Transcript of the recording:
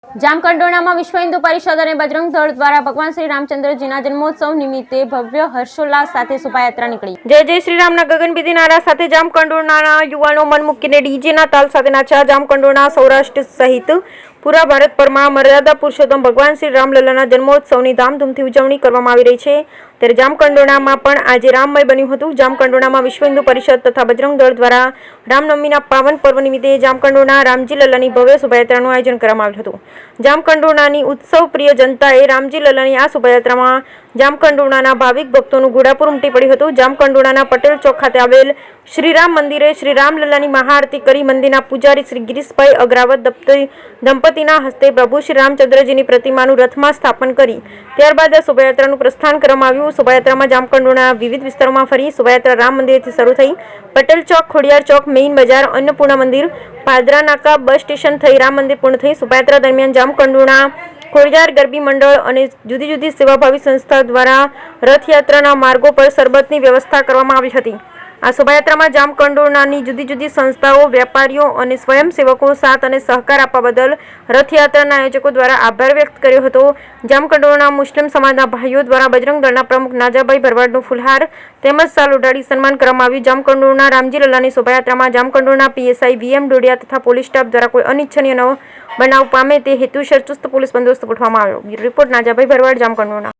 જામકંડોરણામાં વિશ્વ હિન્દુ પરિષદ અને બજરંગ દળ દ્વારા ભગવાન શ્રી રામચંદ્રજીના જન્મોત્સવ નિમિત્તે ભવ્ય હર્ષોલ્લાસ સાથે શોભાયાત્રા નીકળી। જય જય શ્રી રામના ગગનભેદી નારા સાથે જામકંડોરણાના યુવાનો મન મૂકીને ડીજેના તાલ સાથે નાચ્યા। જામકંડોરણા સૌરાષ્ટ્ર સહિત પૂરા ભારતભરમાં મર્યાદા પુરુષોત્તમ ભગવાન શ્રી રામલલ્લાના જન્મોત્સવની ધામધૂમથી ઉજવણી કરવામાં આવી રહી છે, ત્યારે જામકંડોરણામાં પણ આજે રામમય બન્યું હતું। જામકંડોરણામાં વિશ્વ હિન્દુ પરિષદ તથા બજરંગ દળ દ્વારા રામનવમીના પાવન પર્વ નિમિત્તે જામકંડોરણા રામજી લલ્લાની ભવ્ય શોભાયાત્રાનું આયોજન કરવામાં આવ્યું હતું। જામકંડોરણાની ઉત્સવ પ્રિય જનતાએ રામજી લલ્લાની આ શોભાયાત્રામાં જામકંડોરણાના ભાવિક ભક્તોનું ઘોડાપુર ઉમટી પડ્યું હતું। જામકંડોરણાના પટેલ ચોક ખાતે આવેલ શ્રી રામ મંદિરે શ્રી રામલલ્લાની મહાઆરતી કરી મંદિરના પૂજારી શ્રી ગિરીશભાઈ અગ્રાવત દંપતીના હસ્તે પ્રભુ શ્રી રામચંદ્રજીની પ્રતિમાનું રથમાં સ્થાપન કરી ત્યારબાદ આ શોભાયાત્રાનું પ્રસ્થાન કરવામાં આવ્યું। શોભાયાત્રામાં જામકંડોરણાના વિવિધ વિસ્તારોમાં ફરી શોભાયાત્રા રામ મંદિરથી શરૂ થઈ પટેલ ચોક, ખોડિયાર ચોક, મેઇન બજાર, અન્નપૂર્ણા મંદિર, પાદરા નાકા, બસ સ્ટેશન થઈ રામ મંદિર પૂર્ણ થઈ। શોભાયાત્રા દરમિયાન જામકંડોરણા ખોડિયાર ગરબી મંડળ અને જુદી જુદી સેવાભાવી સંસ્થા દ્વારા રથયાત્રાના માર્ગો પર શરબતની વ્યવસ્થા કરવામાં આવી હતી। આ શોભાયાત્રામાં જામકંડોરણાની જુદી જુદી સંસ્થાઓ, વેપારીઓ અને સ્વયંસેવકો સાથ અને સહકાર આપવા બદલ રથયાત્રાના આયોજકો દ્વારા આભાર વ્યક્ત કર્યો હતો। જામકંડોરણા મુસ્લિમ સમાજના ભાઈઓ દ્વારા બજરંગ દળના પ્રમુખ નાજાભાઈ ભરવાડનું ફુલહાર તેમજ શાલ ઉડાડી સન્માન કરવામાં આવ્યું। જામકંડોરણા રામજી લલ્લાની શોભાયાત્રામાં જામકંડોરણા પીએસઆઈ VM ડોડિયા તથા પોલીસ સ્ટાફ દ્વારા કોઈ અનિચ્છનીય બનાવ પામે તે હેતુસર ચુસ્ત પોલીસ બંદોબસ્ત ગોઠવવામાં આવ્યો। રિપોર્ટ નાજાભાઈ ભરવાડ, જામકંડોરણા।